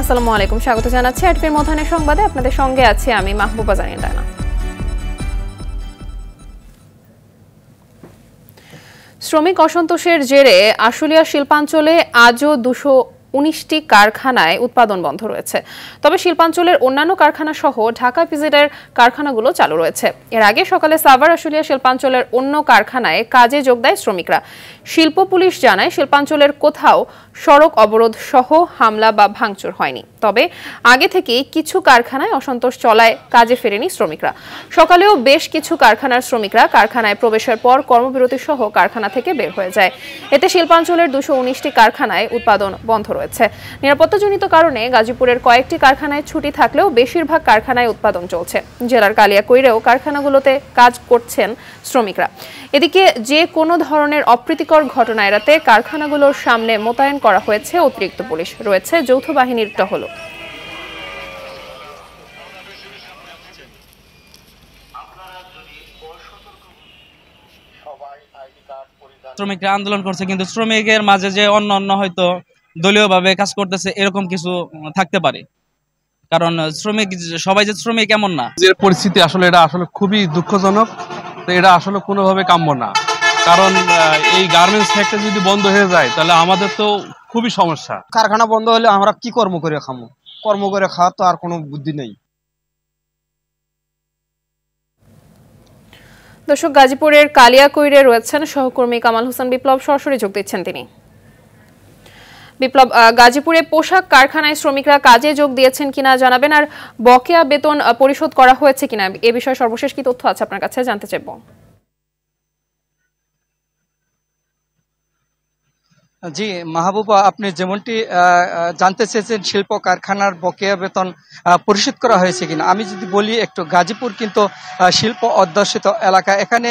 আসসালামু আলাইকুম, স্বাগত জানাচ্ছি আটফির মধ্যাহ্নের সংবাদে। আপনাদের সঙ্গে আছি আমি মাহবুবা জানিন রানা। শ্রমিক অসন্তোষের জেরে আশুলিয়া শিল্পাঞ্চলে আজও 219টি কারখানায় উৎপাদন বন্ধ রয়েছে। তবে শিল্পাঞ্চলের অন্যান্য কারখানা সহ ঢাকা পিজেডের কারখানাগুলো চালু রয়েছে। এর আগে সকালে সাভার আশুলিয়া শিল্পাঞ্চলের অন্য কারখানায় কাজে যোগ দেয় শ্রমিকরা। শিল্প পুলিশ জানায় শিল্পাঞ্চলের কোথাও সড়ক অবরোধ সহ হামলা বা ভাঙচুর হয়নি। তবে আগে থেকেই কিছু কারখানায় অসন্তোষ চলায় কাজে ফেরেনি শ্রমিকরা। সকালেও বেশ কিছু কারখানার শ্রমিকরা কারখানায় প্রবেশের পর কর্মবিরতি সহ কারখানা থেকে বের হয়ে যায়। এতে শিল্পাঞ্চলের 219টি কারখানায় উৎপাদন বন্ধ রয়েছে। নিরাপত্তাজনিত কারণে গাজীপুরের কয়েকটি কারখানায় ছুটি থাকলেও বেশিরভাগ কারখানায় উৎপাদন চলছে। জেলার কালিয়াকৈরেও কারখানাগুলোতে কাজ করছেন শ্রমিকরা। এদিকে যে কোনো ধরনের অপ্রীতিকর ঘটনা এড়াতে কারখানাগুলোর সামনে মোতায়েন করা হয়েছে অতিরিক্ত পুলিশ, রয়েছে যৌথ বাহিনীর টহল। শ্রমিকরা আন্দোলন করছে, কিন্তু শ্রমিকের মাঝে যে অন্য হয়তো দলীয়ভাবে কাজ করতেছে এরকম কিছু থাকতে পারে, কারণ শ্রমিক সবাই যে শ্রমিক এমন না। যে পরিস্থিতি আসলে এটা আসলে খুবই দুঃখজনক। তো এটা আসলে কোনোভাবে কাম্য না, কারণ এই গার্মেন্টস ফ্যাক্টরি যদি বন্ধ হয়ে যায় তাহলে আমাদের তো খুবই সমস্যা। কারখানা বন্ধ হলে আমরা কি কর্ম করে খাবো? কর্ম করে খাওয়া তো আর কোনো বুদ্ধি নেই। দর্শক, গাজীপুরের কালিয়াকৈরে রয়েছেন সহকর্মী কামাল হোসেন বিপ্লব, সরাসরি যোগ দিচ্ছেন তিনি। বিপ্লব, গাজীপুরে পোশাক কারখানায় শ্রমিকরা কাজে যোগ দিয়েছেন কিনা জানাবেন, আর বকেয়া বেতন পরিশোধ করা হয়েছে কিনা এ বিষয়ে সর্বশেষ কি তথ্য আছে আপনার কাছে জানতে চাইব। জি মাহবুবা, আপনি যেমনটি জানতে চেয়েছেন শিল্প কারখানার বকেয়া বেতন পরিশোধ করা হয়েছে কিনা, আমি যদি বলি একটু, গাজীপুর কিন্তু শিল্প অধ্যুষিত এলাকা। এখানে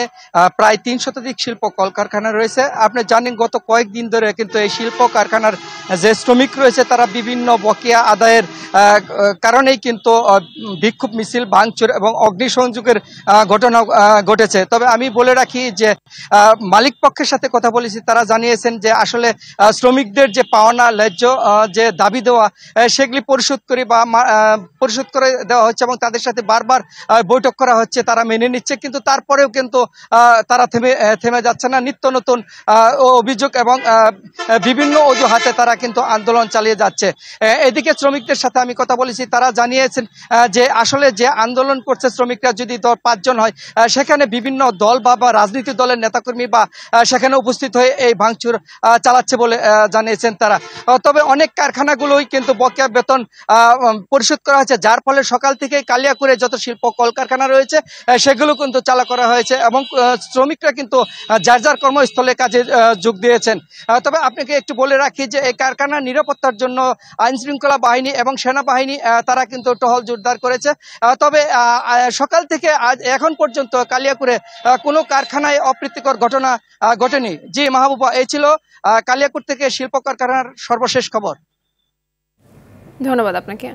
প্রায় 3 শতাধিক শিল্প কলকারখানা রয়েছে। আপনি জানেন গত কয়েকদিন ধরে কিন্তু এই শিল্প কারখানার যে শ্রমিক রয়েছে তারা বিভিন্ন বকেয়া আদায়ের কারণেই কিন্তু বিক্ষোভ মিছিল, ভাঙচুর এবং অগ্নিসংযোগের ঘটনা ঘটেছে। তবে আমি বলে রাখি যে মালিক পক্ষের সাথে কথা বলেছি, তারা জানিয়েছেন যে আসলে শ্রমিকদের যে পাওনা ন্যায্য যে দাবি দেওয়া সেগুলি পরিশোধ করে দেওয়া হচ্ছে এবং তাদের সাথে বারবার বৈঠক করা হচ্ছে, তারা মেনে নিচ্ছে। কিন্তু তারপরেও কিন্তু তারা থেমে যাচ্ছে না। নিত্য নতুন অভিযোগ এবং বিভিন্ন অজুহাতে তারা কিন্তু আন্দোলন চালিয়ে যাচ্ছে। এদিকে শ্রমিকদের সাথে আমি কথা বলেছি, তারা জানিয়েছেন যে আসলে যে আন্দোলন করছে শ্রমিকরা যদি 5 জন হয়, সেখানে বিভিন্ন দল বা রাজনীতি দলের নেতাকর্মী বা সেখানে উপস্থিত হয়ে এই ভাঙচুর চালাচ্ছে বলে জানিয়েছেন তারা। তবে অনেক কারখানাগুলোই কিন্তু বকেয়া বেতন পরিশোধ করা হয়েছে, যার ফলে সকাল থেকে কালিয়াকৈরে যত শিল্প কলকারখানা রয়েছে সেগুলো কিন্তু চালু করা হয়েছে এবং শ্রমিকরা কিন্তু যার যার কর্মস্থলে কাজে যোগ দিয়েছেন। তবে আপনাকে একটু বলে রাখি যে এই কারখানার নিরাপত্তার জন্য আইনশৃঙ্খলা বাহিনী এবং সেনাবাহিনী তারা কিন্তু টহল জোরদার করেছে। তবে সকাল থেকে আজ এখন পর্যন্ত কালিয়াকৈরে কোনো কারখানায় অপ্রীতিকর ঘটনা ঘটেনি। জি মাহবুবা, এই ছিল কালিয়াকৈর থেকে শিল্প কারখানার সর্বশেষ খবর। ধন্যবাদ আপনাকে।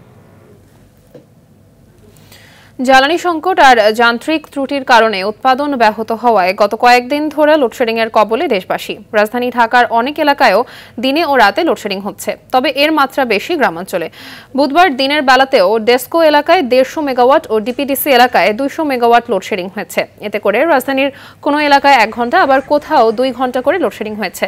জ্বালানি সংকট আর যান্ত্রিক ত্রুটির কারণে উৎপাদন ব্যাহত হওয়ায় গত কয়েকদিন ধরে লোডশেডিং এর কবলে দেশবাসী। রাজধানী ঢাকার অনেক এলাকায়ও দিনে ও রাতে লোডশেডিং হচ্ছে, তবে এর মাত্রা বেশি গ্রামাঞ্চলে। বুধবার দিনের বেলাতেও ডেস্কো এলাকায় 150 মেগাওয়াট ও ডিপিডিসি এলাকায় 200 মেগাওয়াট লোডশেডিং হয়েছে। এতে করে রাজধানীর কোনো এলাকায় 1 ঘন্টা, আবার কোথাও 2 ঘন্টা করে লোডশেডিং হয়েছে।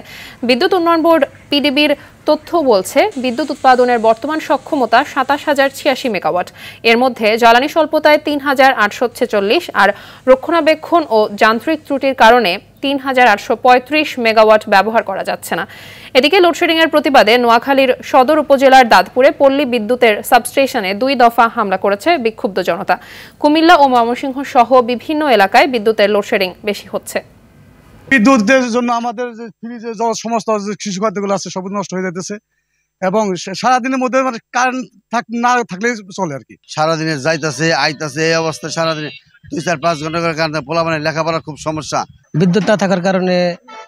বিদ্যুৎ উন্নয়ন বোর্ড পিডিবির তথ্য বলছে বিদ্যুৎ উৎপাদনের বর্তমান সক্ষমতা 27,086 মেগাওয়াট। এর মধ্যে জ্বালানি স্বল্পতায় 3,846 আর রক্ষণাবেক্ষণ ও যান্ত্রিক ত্রুটির কারণে 3,835 মেগাওয়াট ব্যবহার করা যাচ্ছে না। এদিকে লোডশেডিং এর প্রতিবাদে নোয়াখালীর সদর উপজেলার দাঁতপুরে পল্লী বিদ্যুতের সাবস্টেশনে 2 দফা হামলা করেছে বিক্ষুব্ধ জনতা। কুমিল্লা ও ময়মনসিংহ সহ বিভিন্ন এলাকায় বিদ্যুতের লোডশেডিং বেশি হচ্ছে। বিদ্যুতের জন্য আমাদের যে ফ্রিজে সমস্ত কৃষি খাদ্যগুলো আছে সব নষ্ট হয়ে যাইতেছে এবং সারাদিনের মধ্যে মানে কারেন্ট না থাকলে চলে আর কি। সারাদিনে যাইতেছে আইতাছে এই অবস্থা, সারাদিনে 2-4-5 ঘন্টা করে কারেন্ট, পোলাপানের লেখাপড়া খুব সমস্যা। বিদ্যুৎ না থাকার কারণে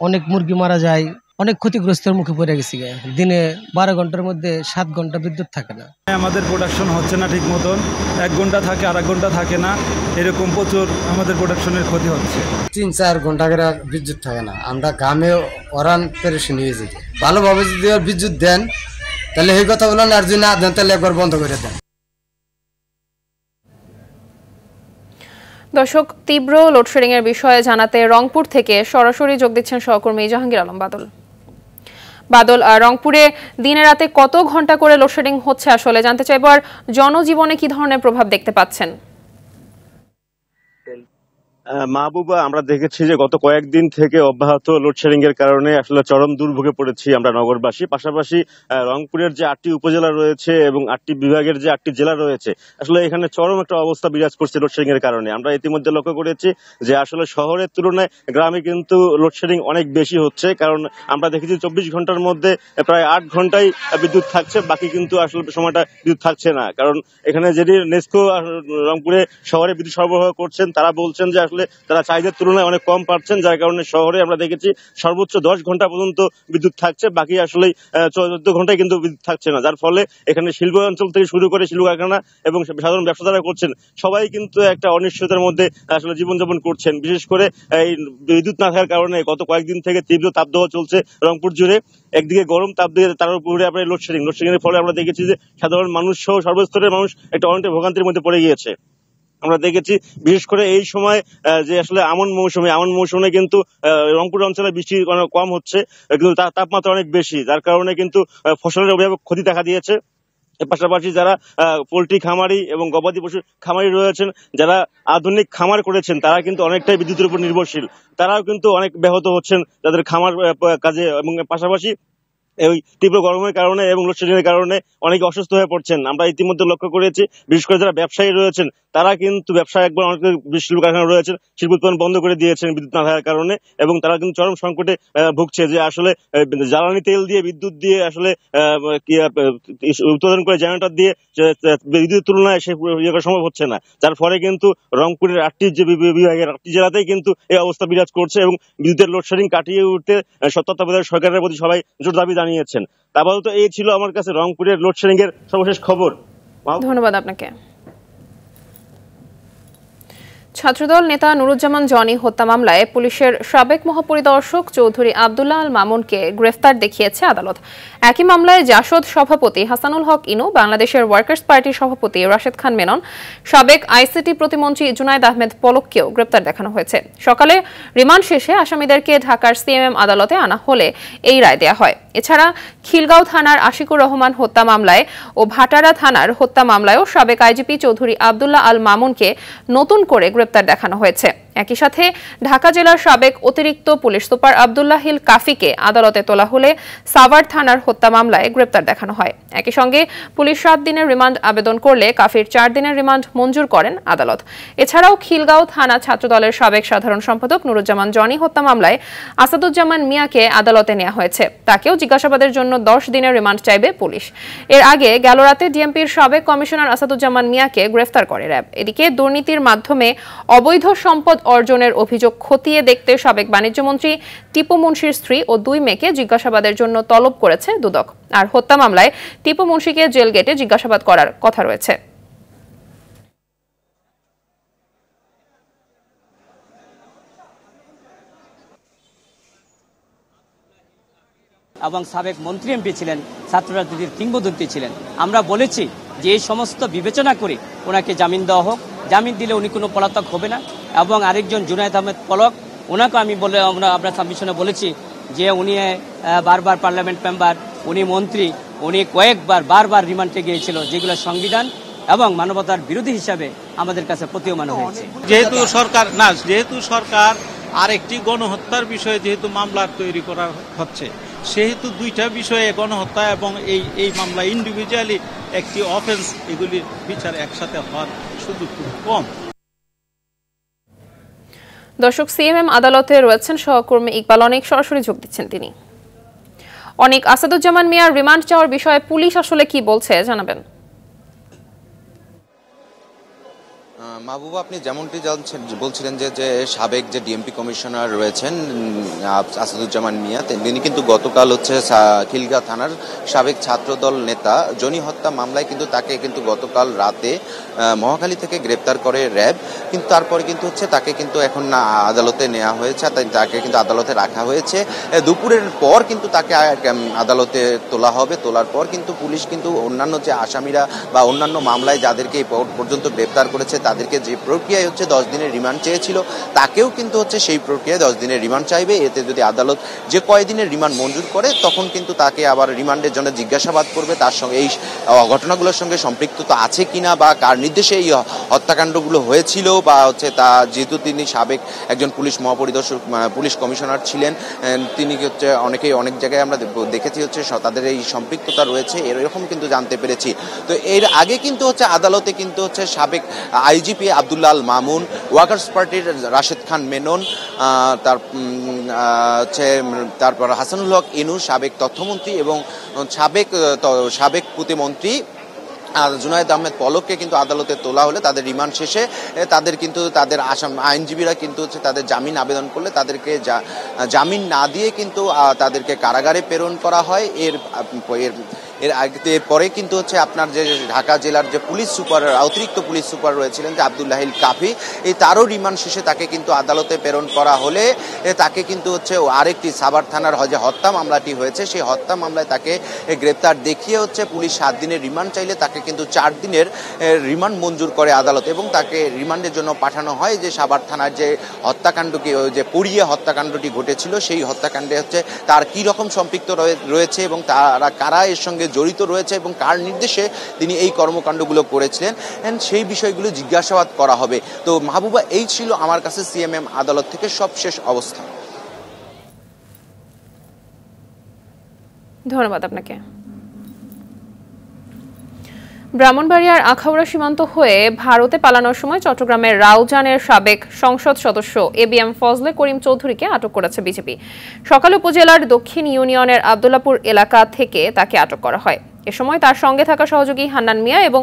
অনেক মুরগি মারা যায়, অনেক ক্ষতিগ্রস্তের মুখে পড়ে গেছি। দিনে 12 ঘন্টার মধ্যে 7 ঘন্টা বিদ্যুৎ থাকে না। আমাদের প্রোডাকশন হচ্ছে না ঠিক মতন, 1 ঘন্টা থাকে আর 1 ঘন্টা থাকে না, এরকম প্রচুর আমাদের প্রোডাকশনের ক্ষতি হচ্ছে। 3-4 ঘন্টা করে বিদ্যুৎ থাকে না, আমরা গ্রামে ওরান পেরেশানি হয়ে যেতে। ভালোভাবে যদি বিদ্যুৎ দেন তাহলে এই কথা বলেন, আর যদি না দেন তাহলে একবার বন্ধ করে দেন। দর্শক, তীব্র লোডশেডিং এর বিষয়ে জানাতে রংপুর থেকে সরাসরি যোগ দিচ্ছেন সহকর্মী জাহাঙ্গীর আলম বাদল। বাদল, রংপুরে দিনে রাতে কত ঘন্টা করে লোডশেডিং হচ্ছে আসলে জানতে চাইবো, আর জনজীবনে কি ধরনের প্রভাব দেখতে পাচ্ছেন? মাহবুবা, আমরা দেখেছি যে গত কয়েকদিন থেকে অব্যাহত লোডশেডিং এর কারণে আসলে চরম দুর্ভোগে পড়েছি আমরা নগরবাসী। পাশাপাশি রংপুরের যে 8টি উপজেলা রয়েছে এবং 8টি বিভাগের যে 8টি জেলা রয়েছে, আসলে এখানে চরম একটা অবস্থা বিরাজ করছে লোডশেডিং এর কারণে। আমরা ইতিমধ্যে লক্ষ্য করেছি যে আসলে শহরের তুলনায় গ্রামে কিন্তু লোডশেডিং অনেক বেশি হচ্ছে, কারণ আমরা দেখেছি 24 ঘন্টার মধ্যে প্রায় 8 ঘন্টাই বিদ্যুৎ থাকছে, বাকি কিন্তু আসলে সময়টা বিদ্যুৎ থাকছে না। কারণ এখানে যিনি নেস্কো রংপুরে শহরে বিদ্যুৎ সরবরাহ করছেন, তারা বলছেন যে তারা চাহিদার তুলনায় অনেক কম পাচ্ছেন, যার কারণে শহরে আমরা দেখেছি সর্বোচ্চ 10 ঘন্টা পর্যন্ত বিদ্যুৎ থাকছে, বাকি আসলে 14 ঘন্টায় কিন্তু বিদ্যুৎ থাকছে না। যার ফলে এখানে শিল্প অঞ্চল থেকে শুরু করে শিল্প কারখানা এবং সাধারণ ব্যবসা যারা করছেন সবাই কিন্তু একটা অনিশ্চয়তার মধ্যে আসলে জীবনযাপন করছেন। বিশেষ করে এই বিদ্যুৎ না থাকার কারণে গত কয়েকদিন থেকে তীব্র তাপদাহ চলছে রংপুর জুড়ে। একদিকে গরম তাপ দিয়ে তার উপরে আপনার লোডশেডিং এর ফলে আমরা দেখেছি যে সাধারণ মানুষ সহ সর্বস্তরের মানুষ একটা অনেক ভোগান্তির মধ্যে পড়ে গিয়েছে। আমরা দেখেছি বিশেষ করে এই সময় যে আসলে আমন মৌসুমে কিন্তু রংপুর অঞ্চলে বৃষ্টি অনেক কম হচ্ছে, কিন্তু তাপমাত্রা অনেক বেশি, যার কারণে কিন্তু ফসলের ব্যাপক ক্ষতি দেখা দিয়েছে। এর পাশাপাশি যারা পোল্ট্রি খামারি এবং গবাদি পশু খামারি রয়েছেন, যারা আধুনিক খামার করেছেন, তারা কিন্তু অনেকটাই বিদ্যুতের উপর নির্ভরশীল, তারাও কিন্তু অনেক ব্যাহত হচ্ছেন তাদের খামার কাজে। এবং পাশাপাশি এই তীব্র গরমের কারণে এবং লোডশেডিং এর কারণে অনেকে অসুস্থ হয়ে পড়ছেন। আমরা ইতিমধ্যে লক্ষ্য করেছি বিশেষ করে যারা ব্যবসায়ী রয়েছেন, তারা কিন্তু ব্যবসা একবার অনেক শিল্প কারখানা রয়েছেন শিল্প উৎপাদন বন্ধ করে দিয়েছেন বিদ্যুৎ না থাকার কারণে, এবং তারা কিন্তু চরম সংকটে ভুগছে যে আসলে জ্বালানি তেল দিয়ে বিদ্যুৎ দিয়ে আসলে উৎপাদন করে জেনারেটর দিয়ে বিদ্যুতের তুলনায় সে ইয়ে করা সম্ভব হচ্ছে না। যার ফলে কিন্তু রংপুরের 8টি যে বিভাগের 8টি জেলাতেই কিন্তু এই অবস্থা বিরাজ করছে এবং বিদ্যুতের লোডশেডিং কাটিয়ে উঠতে তত্ত্বাবধায়ক সরকারের প্রতি সবাই জোর দাবি জানিয়েছেন। আপাতত এই ছিল আমার কাছে রংপুরের লোডশেডিং এর সর্বশেষ খবর। ধন্যবাদ আপনাকে। ছাত্রদল নেতা নুরুজ্জামান জনি হত্যা মামলায় পুলিশের সাবেক মহাপরিদর্শক চৌধুরী আব্দুল্লাহ আল মামুনকে গ্রেফতার দেখিয়েছে আদালত। একই মামলায় জাসদ সভাপতি হাসানুল হক ইনু, বাংলাদেশের ওয়ার্কার্স পার্টির সভাপতি রাশেদ খান মেনন, সাবেক আইসিটি প্রতিমন্ত্রী জুনায়েদ আহমেদ পলককেও গ্রেফতার দেখানো হয়েছে। সকালে রিমান্ড শেষে আসামিদেরকে ঢাকার সিএমএম আদালতে আনা হলে এই রায় দেয়া হয়। এছাড়া খিলগাঁও থানার আশিকুর রহমান হত্যা মামলায় ও ভাটারা থানার হত্যা মামলায়ও সাবেক আইজিপি চৌধুরী আব্দুল্লাহ আল মামুনকে নতুন করে গ্রেপ্তার দেখানো হয়েছে। একই সাথে ঢাকা জেলার সাবেক অতিরিক্ত পুলিশ সুপার আব্দুল্লাহ হিল কাফিকে আদালতে তোলা হলে সাভার থানার হত্যা মামলায় গ্রেপ্তার দেখানো হয়। একই সঙ্গে পুলিশ 7 দিনের রিমান্ড আবেদন করলে কাফির 4 দিনের রিমান্ড মঞ্জুর করেন আদালত। এছাড়াও খিলগাঁও থানা ছাত্রদলের সাবেক সাধারণ সম্পাদক নুরুজ্জামান জনি হত্যা মামলায় আসাদুজ্জামান মিয়াকে আদালতে নেওয়া হয়েছে। তাকেও জিজ্ঞাসাবাদের জন্য 10 দিনের রিমান্ড চাইবে পুলিশ। এর আগে গেল রাতে ডিএমপির সাবেক কমিশনার আসাদুজ্জামান মিয়াকে গ্রেফতার করে র্যাব। এদিকে দুর্নীতির মাধ্যমে অবৈধ সম্পদ অর্জনের অভিযোগ খতিয়ে দেখতে সাবেক বাণিজ্যমন্ত্রী টিপু মুন্সির স্ত্রী ও 2 মেয়েকে জিজ্ঞাসাবাদের জন্য তলব করেছে দুদক। আর হত্যা মামলায় টিপু মুন্সিকে জেল গেটে জিজ্ঞাসাবাদ করার কথা রয়েছে। এবং সাবেক মন্ত্রী এমপি ছিলেন, ছাত্র রাজনীতির কিংবদন্তি ছিলেন। আমরা বলেছি যে এই সমস্ত বিবেচনা করে ওনাকে জামিন দেওয়া হোক, জামিন দিলে উনি কোনো পলাতক হবে না। এবং আরেকজন জুনায়েদ আহমেদ পলক, ওনাকে আমি আমরা সাবমিশনে বলেছি যে উনি বারবার পার্লামেন্ট মেম্বার, উনি মন্ত্রী, উনি কয়েকবার বারবার রিমান্ডে গিয়েছিল, যেগুলো সংবিধান এবং মানবতার বিরোধী হিসাবে আমাদের কাছে প্রতীয়মান হয়েছে। যেহেতু সরকার আরেকটি গণহত্যার বিষয়ে যেহেতু মামলা তৈরি করা হচ্ছে, সেহেতু 2টা বিষয়ে গণহত্যা এবং এই মামলা ইন্ডিভিজুয়ালি একটি অফেন্স, এগুলির বিচার একসাথে হওয়ার সুযোগ খুব কম। দর্শক, সিএমএম আদালতে রয়েছেন সহকর্মী ইকবাল অনেক, সরাসরি যোগ দিচ্ছেন তিনি। অনেক, আসাদুজ্জামান মিয়ার রিমান্ড চাওয়ার বিষয়ে পুলিশ আসলে কি বলছে জানাবেন? মাহবুবা, আপনি যেমনটি বলছিলেন যে সাবেক যে ডিএমপি কমিশনার রয়েছেন আসাদুজ্জামান মিয়া, তিনি কিন্তু গতকাল খিলগাঁও থানার সাবেক ছাত্রদল নেতা জনি হত্যা মামলায় কিন্তু তাকে কিন্তু গতকাল রাতে মহাখালী থেকে গ্রেপ্তার করে র্যাব। কিন্তু তারপরে কিন্তু তাকে কিন্তু এখন আদালতে নেওয়া হয়েছে, তাকে কিন্তু আদালতে রাখা হয়েছে। দুপুরের পর কিন্তু তাকে আদালতে তোলা হবে। তোলার পর কিন্তু পুলিশ কিন্তু অন্যান্য যে আসামিরা বা অন্যান্য মামলায় যাদেরকে এই পর্যন্ত গ্রেপ্তার করেছে তাদেরকে যে প্রক্রিয়ায় 10 দিনের রিমান্ড চেয়েছিল, তাকেও কিন্তু সেই প্রক্রিয়ায় 10 দিনের রিমান্ড চাইবে। এতে যদি আদালত যে কয়দিনের রিমান্ড মঞ্জুর করে তখন কিন্তু তাকে আবার রিমান্ডের জন্য জিজ্ঞাসাবাদ করবে, তার সঙ্গে এই ঘটনাগুলোর সঙ্গে সম্পৃক্ততা আছে কিনা বা কার নির্দেশে এই হত্যাকাণ্ডগুলো হয়েছিল, বা তা যেহেতু তিনি সাবেক একজন পুলিশ মহাপরিদর্শক পুলিশ কমিশনার ছিলেন, তিনি অনেক জায়গায় আমরা দেখেছি তাদের এই সম্পৃক্ততা রয়েছে, এরকম কিন্তু জানতে পেরেছি। তো এর আগে কিন্তু আদালতে কিন্তু সাবেক আইজিপি আব্দুল্লাহ আল মামুন, ওয়ার্কার্স পার্টির রাশেদ খান মেনন, তারপর হাসানুল হক ইনু, সাবেক তথ্যমন্ত্রী এবং সাবেক প্রতিমন্ত্রী জুনায়েদ আহমেদ পলককে কিন্তু আদালতে তোলা হলে তাদের রিমান্ড শেষে তাদের আইনজীবীরা কিন্তু তাদের জামিন আবেদন করলে তাদেরকে জামিন না দিয়ে কিন্তু তাদেরকে কারাগারে প্রেরণ করা হয়। এরপরে কিন্তু আপনার যে ঢাকা জেলার যে পুলিশ সুপার, অতিরিক্ত পুলিশ সুপার রয়েছিলেন যে আব্দুল্লাহিল কাফি, তারও রিমান্ড শেষে তাকে কিন্তু আদালতে প্রেরণ করা হলে তাকে কিন্তু আরেকটি সাভার থানার যে হত্যা মামলাটি হয়েছে সেই হত্যা মামলায় তাকে গ্রেপ্তার দেখিয়ে পুলিশ 7 দিনের রিমান্ড চাইলে তাকে কিন্তু 4 দিনের রিমান্ড মঞ্জুর করে আদালত, এবং তাকে রিমান্ডের জন্য পাঠানো হয়। যে সাভার থানার যে হত্যাকাণ্ডটি, যে পুড়িয়ে হত্যাকাণ্ডটি ঘটেছিল, সেই হত্যাকাণ্ডে তার কি রকম সম্পৃক্ত রয়েছে এবং তারা কারা এর সঙ্গে জড়িত রয়েছে এবং কার নির্দেশে তিনি এই কর্মকাণ্ডগুলো করেছিলেন, সেই বিষয়গুলো জিজ্ঞাসাবাদ করা হবে। তো মাহবুবা, এই ছিল আমার কাছে সিএমএম আদালত থেকে সবশেষ অবস্থা। ধন্যবাদ আপনাকে। ব্রাহ্মণবাড়িয়ার আখাউড়া সীমান্ত হয়ে ভারতে পালানোর সময় চট্টগ্রামের রাউজানের সাবেক সংসদ সদস্য এবিএম ফজলে করিম চৌধুরীকে আটক করেছে বিজেপি। সকালে উপজেলার দক্ষিণ ইউনিয়নের আব্দুল্লাপুর এলাকা থেকে তাকে আটক করা হয়। এ সময় তার সঙ্গে থাকা সহযোগী হান্নান মিয়া এবং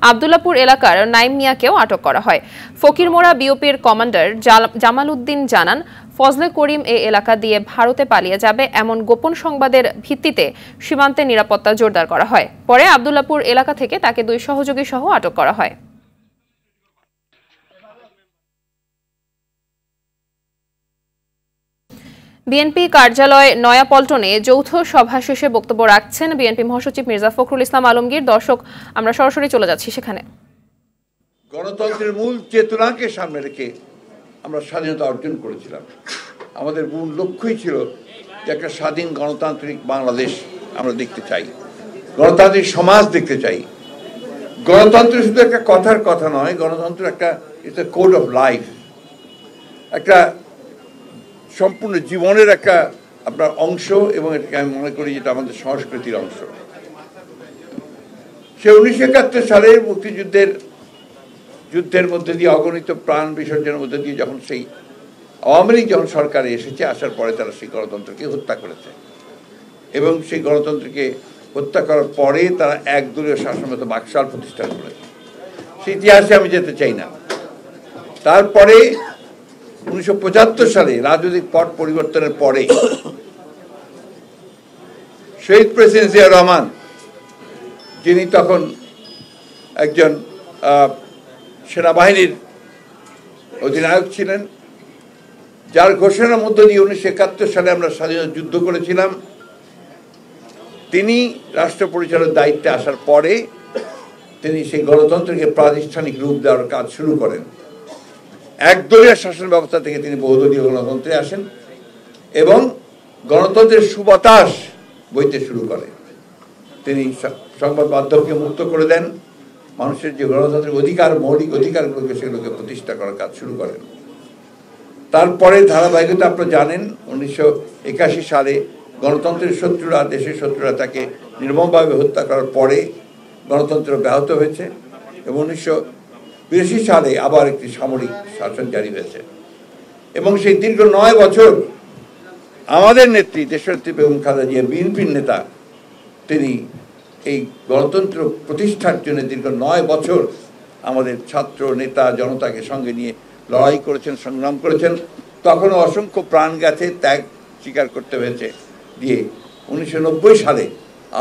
আব্দুল্লাপুর এলাকার নাইম মিয়াকেও আটক করা হয়। ফকিরমোড়া বিওপির কমান্ডার জামাল উদ্দিন জানান, ফজলে করিম এই এলাকা দিয়ে ভারতে পালিয়ে যাবে এমন গোপন সংবাদের ভিত্তিতে সীমান্তে নিরাপত্তা জোরদার করা হয়। পরে আব্দুল্লাপুর এলাকা থেকে তাকে 2 সহযোগী সহ আটক করা হয়। বিএনপি কার্যালয় নয়াপল্টনে যৌথ সভা শেষে বক্তব্য রাখছেন বিএনপি মহাসচিব মির্জা ফখরুল ইসলাম আলমগীর। দর্শক, আমরা সরাসরি চলে যাচ্ছি সেখানে। গণতন্ত্রের মূল চেতনাকে সামনে রেখে আমরা স্বাধীনতা অর্জন করেছিলাম। আমাদের মূল লক্ষ্যই ছিল যে একটা স্বাধীন গণতান্ত্রিক বাংলাদেশ আমরা দেখতে চাই, গণতান্ত্রিক সমাজ দেখতে চাই। গণতন্ত্র শুধু একটা কথার কথা নয়, গণতন্ত্র একটা it's a code of life, একটা সম্পূর্ণ জীবনের একটা আপনার অংশ, এবং এটাকে আমি মনে করি যেটা আমাদের সংস্কৃতির অংশ। সে 1971 সালের যুদ্ধের মধ্যে দিয়ে অগণিত প্রাণ বিসর্জনের মধ্যে দিয়ে যখন সেই আওয়ামী লীগ যখন সরকারে এসেছে, আসার পরে তারা সেই গণতন্ত্রকে হত্যা করেছে, এবং সেই গণতন্ত্রকে হত্যা করার পরে তারা একদলীয় শাসনমত বাকশাল প্রতিষ্ঠা করেছে। সেই ইতিহাসে আমি যেতে চাই না। তারপরে 1975 সালে রাজনৈতিক পট পরিবর্তনের পরে শহীদ প্রেসিডেন্ট জিয়া রহমান, যিনি তখন একজন সেনাবাহিনীর অধিনায়ক ছিলেন, যার ঘোষণার মধ্য দিয়ে 1971 সালে আমরা স্বাধীনতা যুদ্ধ করেছিলাম, তিনি রাষ্ট্র পরিচালনার দায়িত্বে আসার পরে তিনি সেই গণতন্ত্রকে প্রাতিষ্ঠানিক রূপ দেওয়ার কাজ শুরু করেন। একদলীয় শাসন ব্যবস্থা থেকে তিনি বহুদলীয় গণতন্ত্রে আসেন এবং গণতন্ত্রের সুবাতাস বইতে শুরু করেন। তিনি সংবাদ মাধ্যমকে মুক্ত করে দেন, মানুষের যে গণতান্ত্রিক অধিকার, মৌলিক অধিকারগুলোকে সেগুলোকে প্রতিষ্ঠা করার কাজ শুরু করেন। তারপরে ধারাবাহিকতা আপনারা জানেন, 1981 সালে গণতন্ত্রের শত্রুরা, দেশের শত্রুরা তাকে নির্মমভাবে হত্যা করার পরে গণতন্ত্র ব্যাহত হয়েছে, এবং 1982 সালে আবার একটি সামরিক শাসন জারি হয়েছে। এবং সেই দীর্ঘ 9 বছর আমাদের নেত্রী দেশনেত্রী বেগম খালেদা জিয়া, বিএনপির নেতা, তিনি এই গণতন্ত্র প্রতিষ্ঠার জন্য দীর্ঘ 9 বছর আমাদের ছাত্র নেতা জনতাকে সঙ্গে নিয়ে লড়াই করেছেন, সংগ্রাম করেছেন। তখনও অসংখ্য প্রাণ গেছে, ত্যাগ স্বীকার করতে হয়েছে দিয়ে 1990 সালে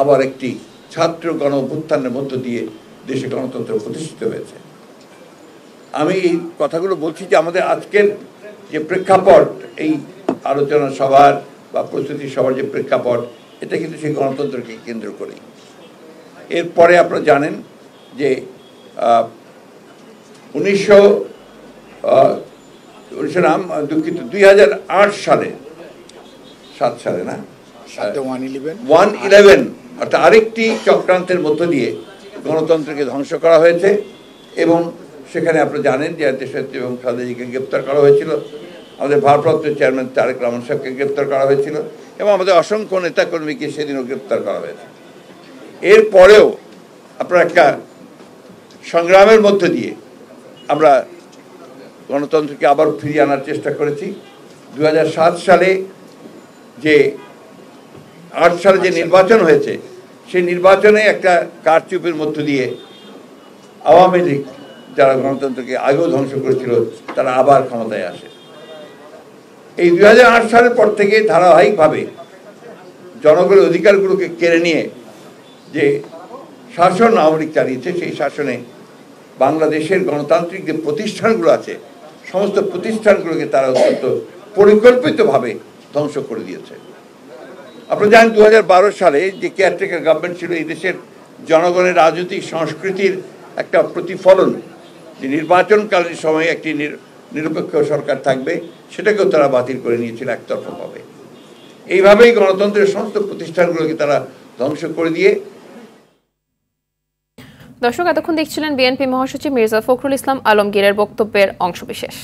আবার একটি ছাত্র গণ অভ্যুত্থানের মধ্য দিয়ে দেশে গণতন্ত্র প্রতিষ্ঠিত হয়েছে। আমি এই কথাগুলো বলছি যে আমাদের আজকের যে প্রেক্ষাপট, এই আলোচনা সভার বা প্রস্তুতি সভার যে প্রেক্ষাপট, এটা কিন্তু সেই গণতন্ত্রকে কেন্দ্র করেই। এরপরে আপনারা জানেন যে 2008 সালে 7 সালে না 111 অর্থাৎ আরেকটি চক্রান্তের মধ্য দিয়ে গণতন্ত্রকে ধ্বংস করা হয়েছে এবং সেখানে আপনারা জানেন যে দেশনেত্রী এবং খালেদাজিকে গ্রেপ্তার করা হয়েছিল, আমাদের ভারপ্রাপ্ত চেয়ারম্যান তারেক রহমান সাহেবকে গ্রেপ্তার করা হয়েছিল এবং আমাদের অসংখ্য নেতাকর্মীকে সেদিনও গ্রেপ্তার করা হয়েছে। এরপরেও আপনারা একটা সংগ্রামের মধ্য দিয়ে আমরা গণতন্ত্রকে আবার ফিরিয়ে আনার চেষ্টা করেছি। 2007 সালে যে 8 সালে যে নির্বাচন হয়েছে, সেই নির্বাচনে একটা কারচুপির মধ্য দিয়ে আওয়ামী লীগ যারা গণতন্ত্রকে আগেও ধ্বংস করেছিল তারা আবার ক্ষমতায় আসে। এই 2008 সালের পর থেকে ধারাবাহিকভাবে জনগণের অধিকারগুলোকে কেড়ে নিয়ে যে শাসন আওয়ামী লীগ চালিয়েছে, সেই শাসনে বাংলাদেশের গণতান্ত্রিক যে প্রতিষ্ঠানগুলো আছে, সমস্ত প্রতিষ্ঠানগুলোকে তারা অত্যন্ত পরিকল্পিতভাবে ধ্বংস করে দিয়েছে। আপনারা জানেন 2012 সালে যে কেয়ারটেকার গভর্নমেন্ট ছিল, এই দেশের জনগণের রাজনৈতিক সংস্কৃতির একটা প্রতিফলন, যে নির্বাচনকালীন সময়ে একটি নিরপেক্ষ সরকার থাকবে, সেটাকেও তারা বাতিল করে নিয়েছিল একতরফাভাবে। এইভাবেই গণতন্ত্রের সমস্ত প্রতিষ্ঠানগুলোকে তারা ধ্বংস করে দিয়ে। দর্শক, এতক্ষণ দেখছিলেন বিএনপি মহাসচিব মির্জা ফখরুল ইসলাম আলমগীরের বক্তব্যের অংশবিশেষ।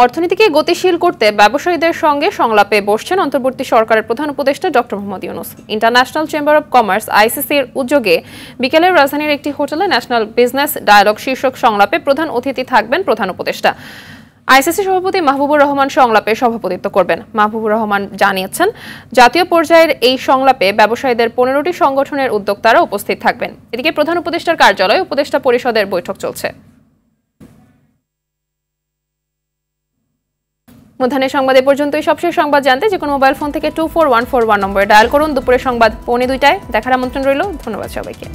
অর্থনীতিকে গতিশীল করতে ব্যবসায়ীদের সঙ্গে সংলাপে বসছেন অন্তর্বর্তী সরকারের প্রধান উপদেষ্টা doctor Mohammad Yunus. International chamber of commerce আইসিসির উদ্যোগে বিকেলে রাজধানীর একটি হোটেলে ন্যাশনাল বিজনেস ডায়ালগ শীর্ষক সংলাপে প্রধান অতিথি থাকবেন প্রধান উপদেষ্টা। আইসিসি সভাপতি মাহবুবুর রহমান সংলাপে সভাপতিত্ব করবেন। মাহবুবুর রহমান জানিয়েছেন, জাতীয় পর্যায়ের এই সংলাপে ব্যবসায়ীদের 15টি সংগঠনের উদ্যোক্তারা উপস্থিত থাকবেন। এদিকে প্রধান উপদেষ্টার কার্যালয়ে উপদেষ্টা পরিষদের বৈঠক চলছে। মধ্যাহ্নের সংবাদ এ পর্যন্তই। সবশেষ সংবাদ জানতে যে কোনো মোবাইল ফোন থেকে 24141 নম্বরে ডায়াল করুন। দুপুরের সংবাদ 1:45টায় দেখার আমন্ত্রণ রইল। ধন্যবাদ সবাইকে।